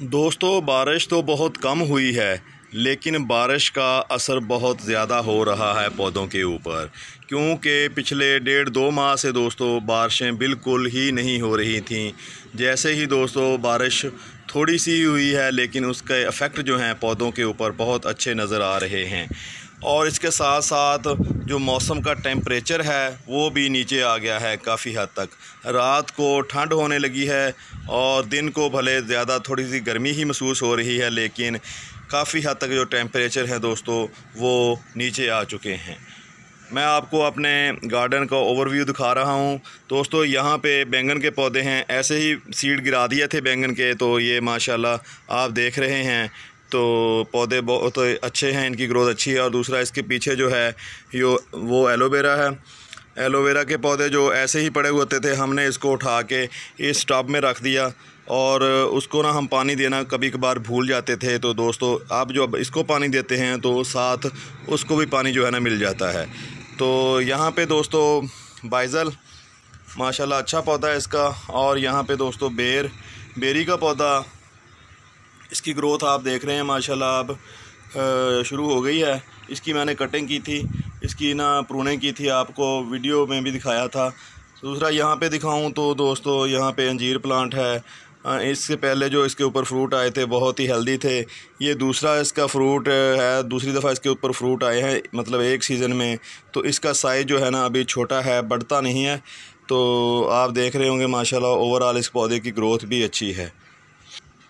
दोस्तों, बारिश तो बहुत कम हुई है, लेकिन बारिश का असर बहुत ज़्यादा हो रहा है पौधों के ऊपर, क्योंकि पिछले 1.5-2 माह से दोस्तों बारिशें बिल्कुल ही नहीं हो रही थीं। जैसे ही दोस्तों बारिश थोड़ी सी हुई है, लेकिन उसके इफ़ेक्ट जो हैं पौधों के ऊपर बहुत अच्छे नज़र आ रहे हैं। और इसके साथ साथ जो मौसम का टेम्परेचर है वो भी नीचे आ गया है काफ़ी हद तक। रात को ठंड होने लगी है और दिन को भले ज़्यादा थोड़ी सी गर्मी ही महसूस हो रही है, लेकिन काफ़ी हद तक जो टेम्परेचर है दोस्तों वो नीचे आ चुके हैं। मैं आपको अपने गार्डन का ओवरव्यू दिखा रहा हूं दोस्तों। यहाँ पे बैंगन के पौधे हैं, ऐसे ही सीड गिरा दिए थे बैंगन के, तो ये माशाल्लाह आप देख रहे हैं। तो पौधे बहुत अच्छे हैं, इनकी ग्रोथ अच्छी है। और दूसरा इसके पीछे जो है वो एलोवेरा है। एलोवेरा के पौधे जो ऐसे ही पड़े हुए होते थे, हमने इसको उठा के इस टब में रख दिया और उसको ना हम पानी देना कभी कभार भूल जाते थे। तो दोस्तों आप जो अब इसको पानी देते हैं तो साथ उसको भी पानी जो है ना मिल जाता है। तो यहाँ पे दोस्तों बाइज़ल माशाल्लाह अच्छा पौधा है इसका। और यहाँ पे दोस्तों बेरी का पौधा, इसकी ग्रोथ आप देख रहे हैं माशाल्लाह अब शुरू हो गई है। इसकी मैंने कटिंग की थी, इसकी ना प्रूनिंग की थी, आपको वीडियो में भी दिखाया था। दूसरा यहाँ पे दिखाऊं तो दोस्तों यहाँ पे अंजीर प्लांट है। इससे पहले जो इसके ऊपर फ्रूट आए थे बहुत ही हेल्दी थे। ये दूसरा इसका फ्रूट है, दूसरी दफ़ा इसके ऊपर फ्रूट आए हैं, मतलब एक सीज़न में। तो इसका साइज़ जो है ना अभी छोटा है, बढ़ता नहीं है। तो आप देख रहे होंगे माशाल्लाह ओवरऑल इस पौधे की ग्रोथ भी अच्छी है।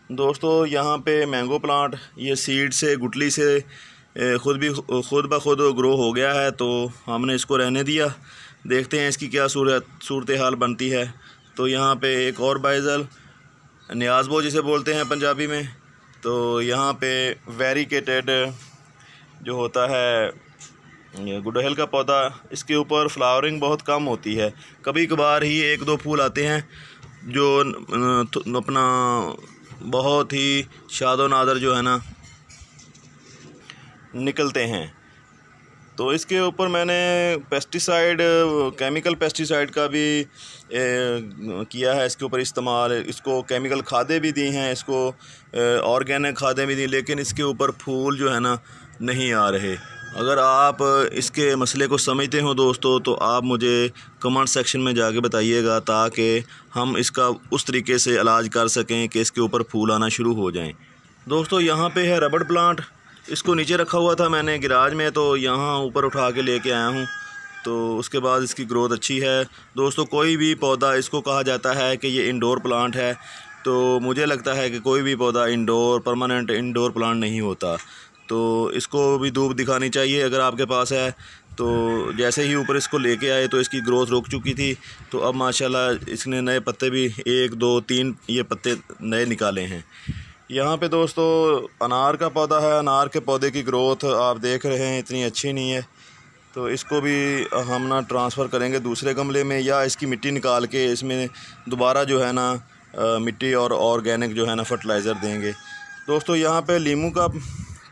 दोस्तों यहाँ पे मैंगो प्लांट, ये सीड से गुठली से खुद ब खुद ग्रो हो गया है, तो हमने इसको रहने दिया। देखते हैं इसकी क्या सूरत हाल बनती है। तो यहाँ पे एक और बाइज़ल, न्याज़बो जिसे बोलते हैं पंजाबी में। तो यहाँ पे वेरिकेटेड जो होता है गुड़हल का पौधा, इसके ऊपर फ्लावरिंग बहुत कम होती है, कभी कभार ही 1-2 फूल आते हैं जो अपना बहुत ही शादो नादर जो है ना निकलते हैं। तो इसके ऊपर मैंने केमिकल पेस्टिसाइड का भी किया है इसके ऊपर इस्तेमाल। इसको केमिकल खादें भी दी हैं, इसको ऑर्गेनिक खादें भी दी, लेकिन इसके ऊपर फूल जो है ना नहीं आ रहे। अगर आप इसके मसले को समझते हो दोस्तों, तो आप मुझे कमेंट सेक्शन में जाके बताइएगा, ताकि हम इसका उस तरीके से इलाज कर सकें कि इसके ऊपर फूल आना शुरू हो जाएं। दोस्तों यहाँ पे है रबड़ प्लांट, इसको नीचे रखा हुआ था मैंने गिराज में, तो यहाँ ऊपर उठा के लेके आया हूँ। तो उसके बाद इसकी ग्रोथ अच्छी है। दोस्तों कोई भी पौधा, इसको कहा जाता है कि ये इंडोर प्लांट है, तो मुझे लगता है कि कोई भी पौधा परमानेंट इंडोर प्लांट नहीं होता। तो इसको भी धूप दिखानी चाहिए अगर आपके पास है। तो जैसे ही ऊपर इसको लेके आए तो इसकी ग्रोथ रुक चुकी थी, तो अब माशाल्लाह इसने नए पत्ते भी 1, 2, 3 ये पत्ते नए निकाले हैं। यहाँ पे दोस्तों अनार का पौधा है। अनार के पौधे की ग्रोथ आप देख रहे हैं इतनी अच्छी नहीं है, तो इसको भी हम ना ट्रांसफ़र करेंगे दूसरे गमले में, या इसकी मिट्टी निकाल के इसमें दोबारा जो है ना मिट्टी और ऑर्गेनिक जो है ना फर्टिलाइज़र देंगे। दोस्तों यहाँ पे लीमू का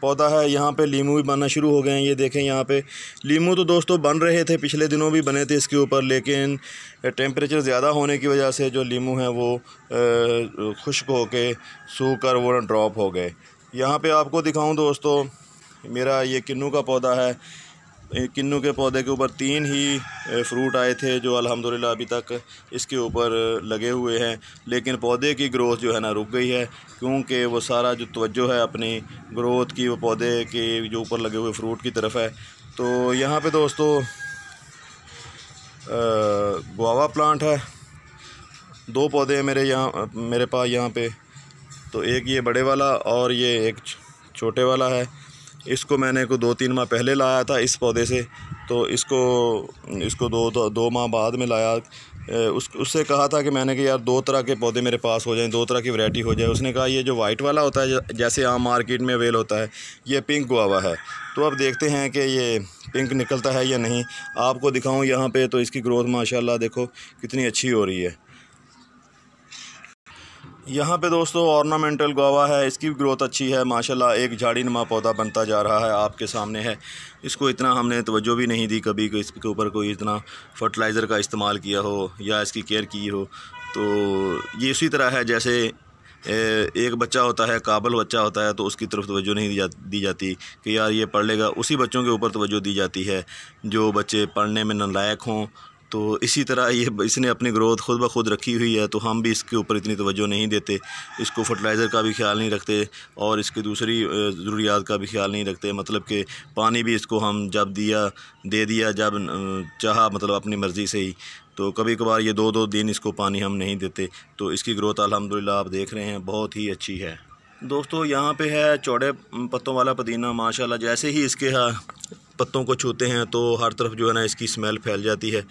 पौधा है, यहाँ पे लीमू भी बनना शुरू हो गए हैं। ये देखें यहाँ पे लीमू तो दोस्तों बन रहे थे, पिछले दिनों भी बने थे इसके ऊपर, लेकिन टेम्परेचर ज़्यादा होने की वजह से जो लीमू हैं वो खुश्क होके सूख कर वो ड्रॉप हो गए। यहाँ पे आपको दिखाऊं दोस्तों, मेरा ये किन्नू का पौधा है। किन्नू के पौधे के ऊपर 3 ही फ्रूट आए थे, जो अल्हम्दुलिल्लाह अभी तक इसके ऊपर लगे हुए हैं। लेकिन पौधे की ग्रोथ जो है ना रुक गई है, क्योंकि वो सारा जो तवज्जो है अपनी ग्रोथ की वो पौधे के जो ऊपर लगे हुए फ्रूट की तरफ है। तो यहाँ पे दोस्तों गुआवा प्लांट है। 2 पौधे हैं मेरे पास यहाँ पे। तो एक ये बड़े वाला और ये एक छोटे वाला है। इसको मैंने 2-3 माह पहले लाया था इस पौधे से, तो इसको 2 माह बाद में लाया। उससे कहा था कि मैंने कि यार 2 तरह के पौधे मेरे पास हो जाएं, 2 तरह की वैरायटी हो जाए। उसने कहा ये जो वाइट वाला होता है जैसे आम मार्केट में अवेल होता है, ये पिंक गुआवा है। तो अब देखते हैं कि ये पिंक निकलता है या नहीं। आपको दिखाऊँ यहाँ पे, तो इसकी ग्रोथ माशाल्लाह देखो कितनी अच्छी हो रही है। यहाँ पे दोस्तों ऑर्नामेंटल गुआवा है, इसकी भी ग्रोथ अच्छी है माशाल्लाह। एक झाड़ी नुमा पौधा बनता जा रहा है, आपके सामने है। इसको इतना हमने तवज्जो भी नहीं दी कभी कि इसके ऊपर कोई इतना फर्टिलाइज़र का इस्तेमाल किया हो या इसकी केयर की हो। तो ये इसी तरह है जैसे एक बच्चा होता है, काबिल बच्चा होता है, तो उसकी तरफ तवज्जो नहीं दी जाती कि यार ये पढ़ लेगा। उसी बच्चों के ऊपर तवज्जो दी जाती है जो बच्चे पढ़ने में नालायक हों। तो इसी तरह इसने अपनी ग्रोथ खुद ब खुद रखी हुई है, तो हम भी इसके ऊपर इतनी तवज्जो नहीं देते। इसको फर्टिलाइज़र का भी ख्याल नहीं रखते और इसकी दूसरी ज़रूरियात का भी ख्याल नहीं रखते। मतलब कि पानी भी इसको हम जब दे दिया जब चाहा, मतलब अपनी मर्ज़ी से ही। तो कभी कभार ये 2-2 दिन इसको पानी हम नहीं देते। तो इसकी ग्रोथ अल्हम्दुलिल्लाह आप देख रहे हैं बहुत ही अच्छी है। दोस्तों यहाँ पे है चौड़े पत्तों वाला पुदीना। माशाल्लाह जैसे ही इसके पत्तों को छूते हैं तो हर तरफ जो है ना इसकी स्मेल फैल जाती है।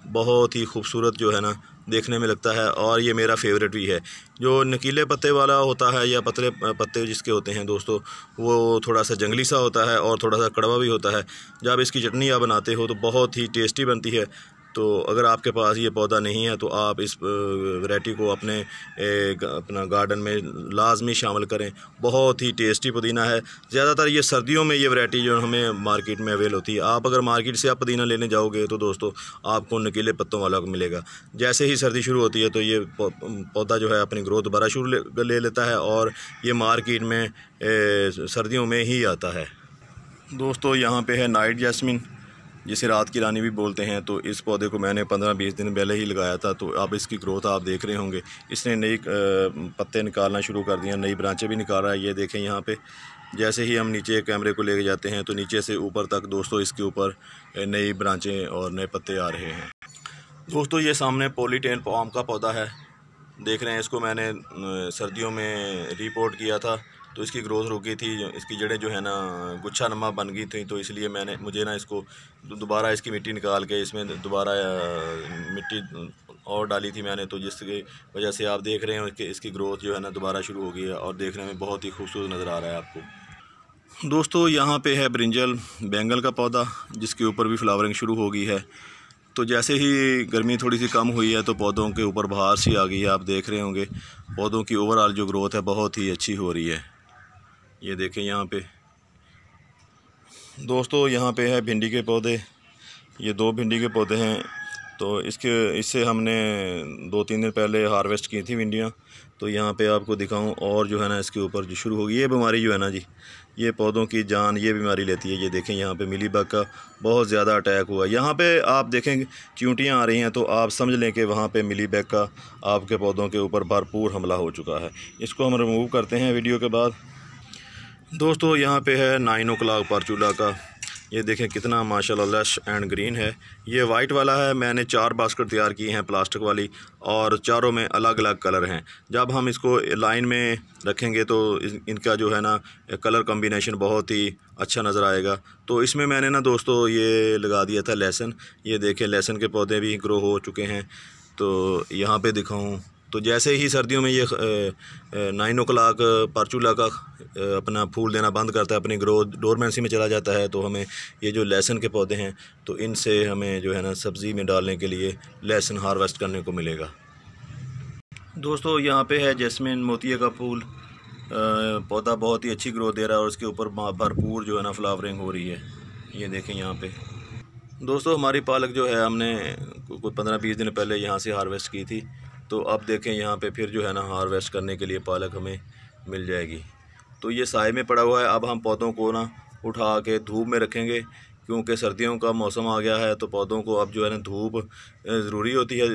बहुत ही खूबसूरत जो है ना देखने में लगता है और ये मेरा फेवरेट भी है। जो नकीले पत्ते वाला होता है या पतले पत्ते जिसके होते हैं दोस्तों, वो थोड़ा सा जंगली सा होता है और थोड़ा सा कड़वा भी होता है। जब इसकी चटनी आप बनाते हो तो बहुत ही टेस्टी बनती है। तो अगर आपके पास ये पौधा नहीं है तो आप इस वैरायटी को अपना गार्डन में लाजमी शामिल करें। बहुत ही टेस्टी पुदीना है। ज़्यादातर ये सर्दियों में ये वैरायटी जो हमें मार्केट में अवेल होती है। आप अगर मार्केट से पुदीना लेने जाओगे तो दोस्तों आपको नकीले पत्तों वाला मिलेगा। जैसे ही सर्दी शुरू होती है तो ये पौधा जो है अपनी ग्रोथ दोबारा शुरू ले लेता है और ये मार्केट में सर्दियों में ही आता है। दोस्तों यहाँ पे है नाइट जैस्मिन, जिसे रात की रानी भी बोलते हैं। तो इस पौधे को मैंने 15-20 दिन पहले ही लगाया था। तो अब इसकी ग्रोथ आप देख रहे होंगे। इसने नई पत्ते निकालना शुरू कर दिया, नई ब्रांचें भी निकाल रहा है। ये देखें यहाँ पे जैसे ही हम नीचे कैमरे को लेके जाते हैं तो नीचे से ऊपर तक दोस्तों इसके ऊपर नई ब्रांचें और नए पत्ते आ रहे हैं। दोस्तों ये सामने पॉलीटेन पाम का पौधा है, देख रहे हैं। इसको मैंने सर्दियों में रिपोर्ट किया था तो इसकी ग्रोथ रुकी थी। इसकी जड़ें जो है ना गुच्छा नमा बन गई थी। तो इसलिए मुझे ना इसको दोबारा इसकी मिट्टी निकाल के इसमें दोबारा मिट्टी और डाली थी मैंने। तो जिसकी वजह से आप देख रहे हैं कि इसकी ग्रोथ जो है ना दोबारा शुरू हो गई है और देखने में बहुत ही खूबसूरत नज़र आ रहा है आपको। दोस्तों यहाँ पे है ब्रिंजल बैंगल का पौधा, जिसके ऊपर भी फ्लावरिंग शुरू हो गई है। तो जैसे ही गर्मी थोड़ी सी कम हुई है तो पौधों के ऊपर बहार सी आ गई है। आप देख रहे होंगे पौधों की ओवरऑल जो ग्रोथ है बहुत ही अच्छी हो रही है। ये देखें यहाँ पे दोस्तों, यहाँ पे है भिंडी के पौधे। ये 2 भिंडी के पौधे हैं। तो इससे हमने 2-3 दिन पहले हार्वेस्ट की थी भिंडियाँ। तो यहाँ पे आपको दिखाऊं और जो है ना इसके ऊपर जो शुरू होगी ये बीमारी जो है ना जी, ये पौधों की जान ये बीमारी लेती है। ये देखें यहाँ पे मिलीबग का बहुत ज़्यादा अटैक हुआ। यहाँ पे आप देखें चींटियाँ आ रही हैं, तो आप समझ लें कि वहाँ पे मिलीबग का आपके पौधों के ऊपर भरपूर हमला हो चुका है। इसको हम रिमूव करते हैं वीडियो के बाद। दोस्तों यहाँ पे है 9 o'clock परचूला का। ये देखें कितना माशाल्लाह लश एंड ग्रीन है। ये वाइट वाला है। मैंने 4 बास्केट तैयार की हैं प्लास्टिक वाली और चारों में अलग अलग कलर हैं। जब हम इसको लाइन में रखेंगे तो इनका जो है ना कलर कॉम्बिनेशन बहुत ही अच्छा नज़र आएगा। तो इसमें मैंने ना दोस्तों ये लगा दिया था लहसुन। ये देखें लहसुन के पौधे भी ग्रो हो चुके हैं। तो यहाँ पे दिखाऊँ तो जैसे ही सर्दियों में ये 9 o'clock परचूला का अपना फूल देना बंद करता है, अपनी ग्रोथ डोरमेंसी में चला जाता है, तो हमें ये जो लहसुन के पौधे हैं तो इनसे हमें जो है ना सब्ज़ी में डालने के लिए लहसुन हार्वेस्ट करने को मिलेगा। दोस्तों यहाँ पे है जैस्मिन मोतिया का फूल। पौधा बहुत ही अच्छी ग्रोथ दे रहा है और उसके ऊपर भरपूर जो है ना फ्लावरिंग हो रही है। ये देखें यहाँ पे दोस्तों हमारी पालक जो है हमने कोई 15-20 दिन पहले यहाँ से हार्वेस्ट की थी। तो अब देखें यहाँ पे फिर जो है ना हार्वेस्ट करने के लिए पालक हमें मिल जाएगी। तो ये साए में पड़ा हुआ है। अब हम पौधों को ना उठा के धूप में रखेंगे, क्योंकि सर्दियों का मौसम आ गया है। तो पौधों को अब जो है ना धूप ज़रूरी होती है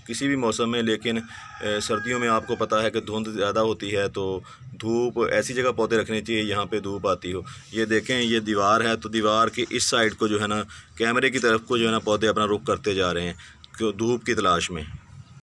किसी भी मौसम में, लेकिन सर्दियों में आपको पता है कि धुंध ज़्यादा होती है। तो धूप ऐसी जगह पौधे रखने चाहिए यहाँ पे धूप आती हो। ये देखें ये दीवार है, तो दीवार के इस साइड को जो है ना कैमरे की तरफ को जो है ना पौधे अपना रुख करते जा रहे हैं क्यों धूप की तलाश में।